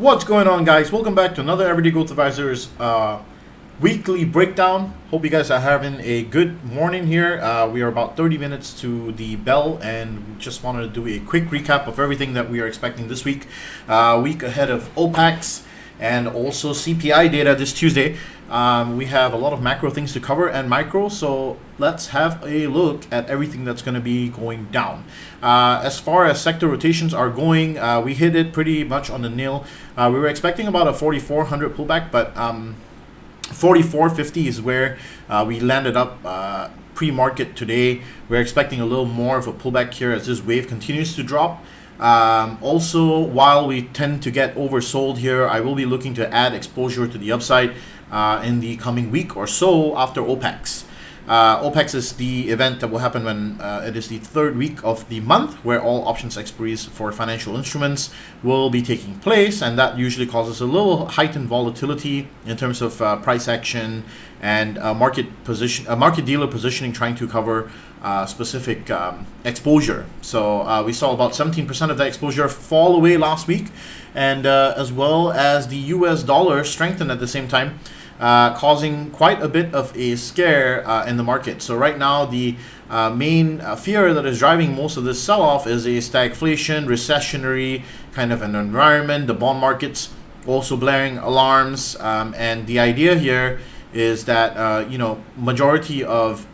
What's going on, guys? Welcome back to another Everyday Growth Advisors weekly breakdown. Hope you guys are having a good morning here. We are about 30 minutes to the bell, and just wanted to do a quick recap of everything that we are expecting this week. Week ahead of OPEX and also CPI data this Tuesday. We have a lot of macro things to cover and micro, so let's have a look at everything that's going to be going down. As far as sector rotations are going, we hit it pretty much on the nail. We were expecting about a 4,400 pullback, but 4,450 is where we landed up pre-market today. We're expecting a little more of a pullback here as this wave continues to drop. Also, while we tend to get oversold here, I will be looking to add exposure to the upside in the coming week or so after OPEX. OPEX is the event that will happen when it is the third week of the month, where all options expiries for financial instruments will be taking place, and that usually causes a little heightened volatility in terms of price action and market dealer positioning, trying to cover specific exposure. So we saw about 17% of that exposure fall away last week, and as well as the US dollar strengthened at the same time, causing quite a bit of a scare in the market. So right now, the main fear that is driving most of this sell-off is a stagflation, recessionary kind of an environment. The bond market's also blaring alarms, and the idea here is that majority of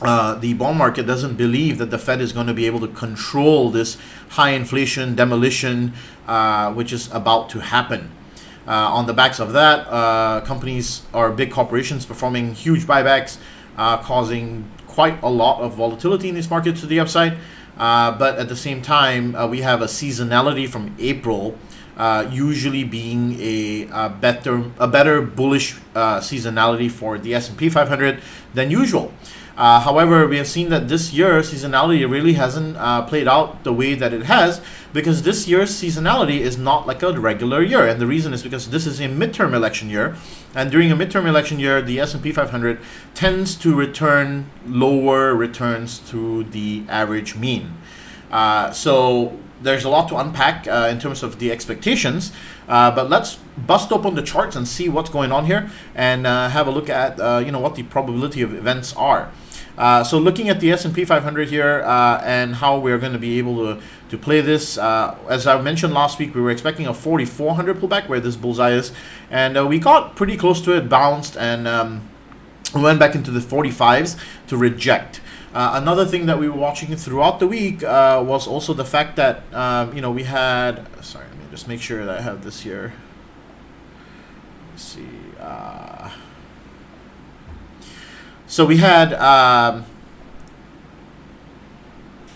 the bond market doesn't believe that the Fed is going to be able to control this high inflation demolition, which is about to happen. On the backs of that, companies or big corporations performing huge buybacks, causing quite a lot of volatility in these markets to the upside. But at the same time, we have a seasonality from April, usually being a better bullish seasonality for the S&P 500 than usual. However, we have seen that this year seasonality really hasn't played out the way that it has, because this year's seasonality is not like a regular year. And the reason is because this is a midterm election year. And during a midterm election year, the S&P 500 tends to return lower returns to the average mean. So there's a lot to unpack in terms of the expectations. But let's bust open the charts and see what's going on here, and have a look at what the probability of events are. So looking at the S&P 500 here, and how we're going to be able to play this, as I mentioned last week, we were expecting a 4,400 pullback where this bullseye is, and we got pretty close to it, bounced, and went back into the 45s to reject. Another thing that we were watching throughout the week was also the fact that we had, sorry, let me just make sure that I have this here. Let's see. So we had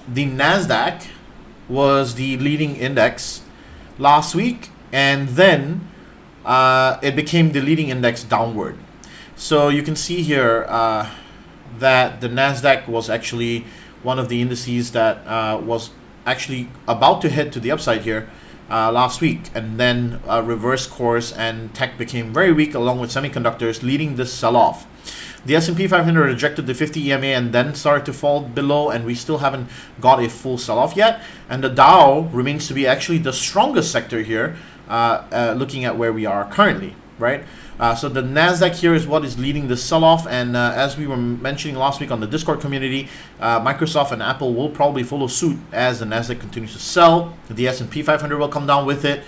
the NASDAQ was the leading index last week, and then it became the leading index downward. So you can see here that the NASDAQ was actually one of the indices that was actually about to head to the upside here last week, and then reverse course, and tech became very weak along with semiconductors, leading this sell-off. The S&P 500 rejected the 50 EMA and then started to fall below, and we still haven't got a full sell-off yet. And the Dow remains to be actually the strongest sector here, looking at where we are currently, right? So the NASDAQ here is what is leading the sell-off, and as we were mentioning last week on the Discord community, Microsoft and Apple will probably follow suit as the NASDAQ continues to sell. The S&P 500 will come down with it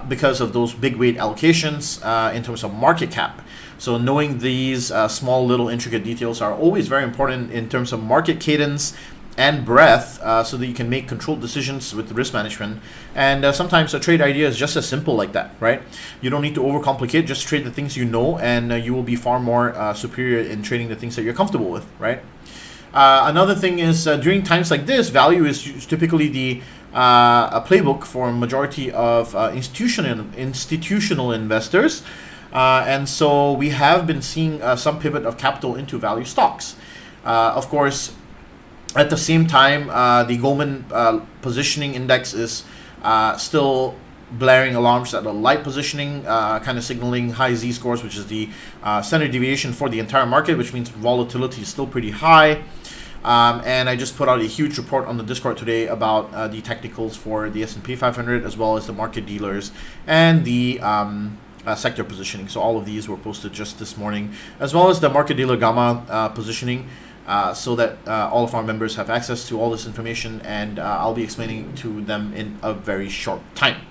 because of those big weight allocations in terms of market cap. So knowing these small little intricate details are always very important in terms of market cadence and breadth, so that you can make controlled decisions with risk management. And sometimes a trade idea is just as simple like that, right? You don't need to overcomplicate, just trade the things you know, and you will be far more superior in trading the things that you're comfortable with, right? Another thing is during times like this, value is typically the a playbook for a majority of institutional investors. And so we have been seeing some pivot of capital into value stocks. Of course, at the same time, the Goldman positioning index is still blaring alarms at a light positioning, kind of signaling high Z-scores, which is the standard deviation for the entire market, which means volatility is still pretty high. And I just put out a huge report on the Discord today about the technicals for the S&P 500, as well as the market dealers and the sector positioning. So all of these were posted just this morning, as well as the market dealer gamma positioning, so that all of our members have access to all this information, and I'll be explaining to them in a very short time.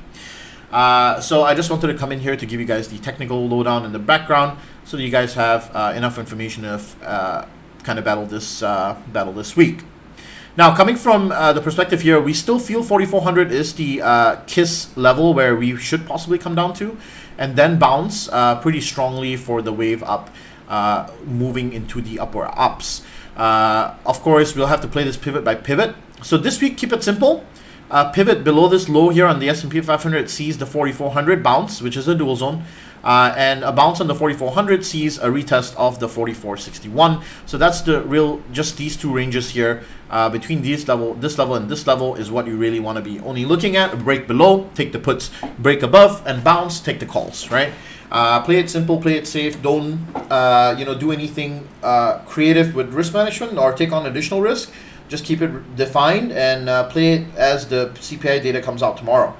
So I just wanted to come in here to give you guys the technical lowdown in the background, so that you guys have enough information to kind of battle this week. Now, coming from the perspective here, we still feel 4,400 is the KISS level where we should possibly come down to, and then bounce pretty strongly for the wave up, moving into the upper ups. Of course, we'll have to play this pivot by pivot. So this week, keep it simple. Pivot below this low here on the S&P 500 sees the 4,400 bounce, which is a dual zone. And a bounce on the 4,400 sees a retest of the 4,461. So that's the real, just these two ranges here, between this level, and this level is what you really want to be only looking at. Break below, take the puts. Break above and bounce, take the calls, right? Play it simple, play it safe. Don't do anything creative with risk management or take on additional risk. Just keep it defined and play it as the CPI data comes out tomorrow.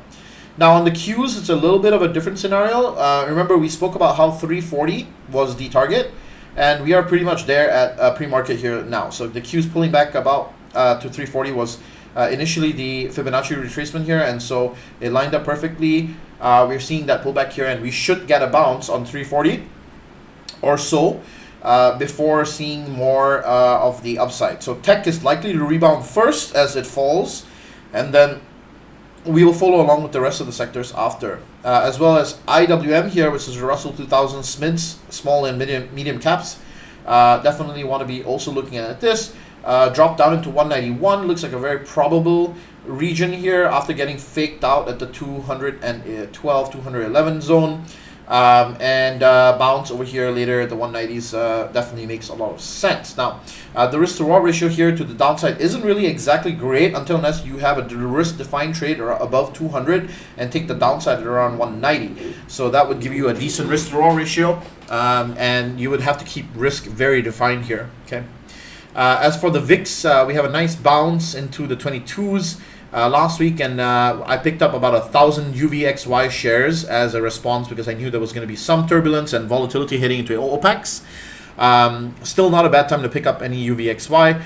Now on the Qs, it's a little bit of a different scenario. Remember, we spoke about how 340 was the target, and we are pretty much there at pre-market here now. So the Qs pulling back about to 340 was initially the Fibonacci retracement here, and so it lined up perfectly. We're seeing that pullback here, and we should get a bounce on 340 or so before seeing more of the upside. So tech is likely to rebound first as it falls, and then we will follow along with the rest of the sectors after, as well as IWM here, which is Russell 2000 SMIDs, small and medium caps. Definitely want to be also looking at this. Drop down into 191, looks like a very probable region here after getting faked out at the 212, 211 zone. And bounce over here later at the 190s definitely makes a lot of sense. Now, the risk to reward ratio here to the downside isn't really exactly great unless you have a risk defined trade or above 200 and take the downside at around 190. So that would give you a decent risk to reward ratio, and you would have to keep risk very defined here. Okay. As for the VIX, we have a nice bounce into the 22s. Last week, and I picked up about 1,000 UVXY shares as a response because I knew there was going to be some turbulence and volatility hitting into OPEX. Still not a bad time to pick up any UVXY.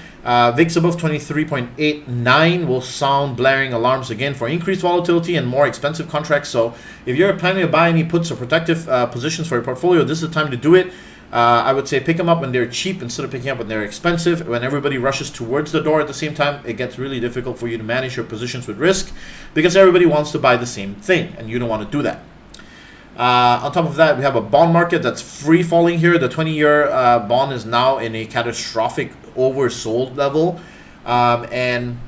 VIX above 23.89 will sound blaring alarms again for increased volatility and more expensive contracts. So if you're planning to buy any puts or protective positions for your portfolio, this is the time to do it. I would say pick them up when they're cheap instead of picking up when they're expensive. When everybody rushes towards the door at the same time, it gets really difficult for you to manage your positions with risk because everybody wants to buy the same thing and you don't want to do that. On top of that, we have a bond market that's free falling here. The 20-year bond is now in a catastrophic oversold level, and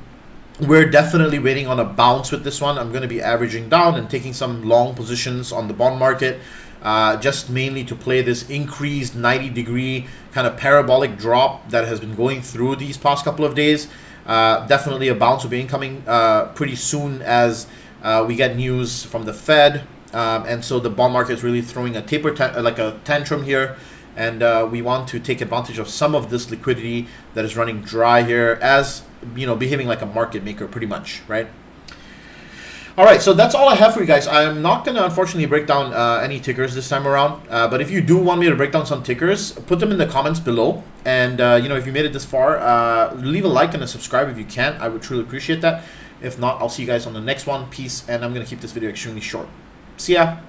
we're definitely waiting on a bounce with this one. I'm going to be averaging down and taking some long positions on the bond market. Just mainly to play this increased 90-degree kind of parabolic drop that has been going through these past couple of days. Definitely a bounce will be incoming pretty soon as we get news from the Fed. And so the bond market is really throwing a like a tantrum here. And we want to take advantage of some of this liquidity that is running dry here as, behaving like a market maker pretty much, right? All right, so that's all I have for you guys. I'm not going to, unfortunately, break down any tickers this time around. But if you do want me to break down some tickers, put them in the comments below. And, if you made it this far, leave a like and a subscribe if you can. I would truly appreciate that. If not, I'll see you guys on the next one. Peace, and I'm going to keep this video extremely short. See ya.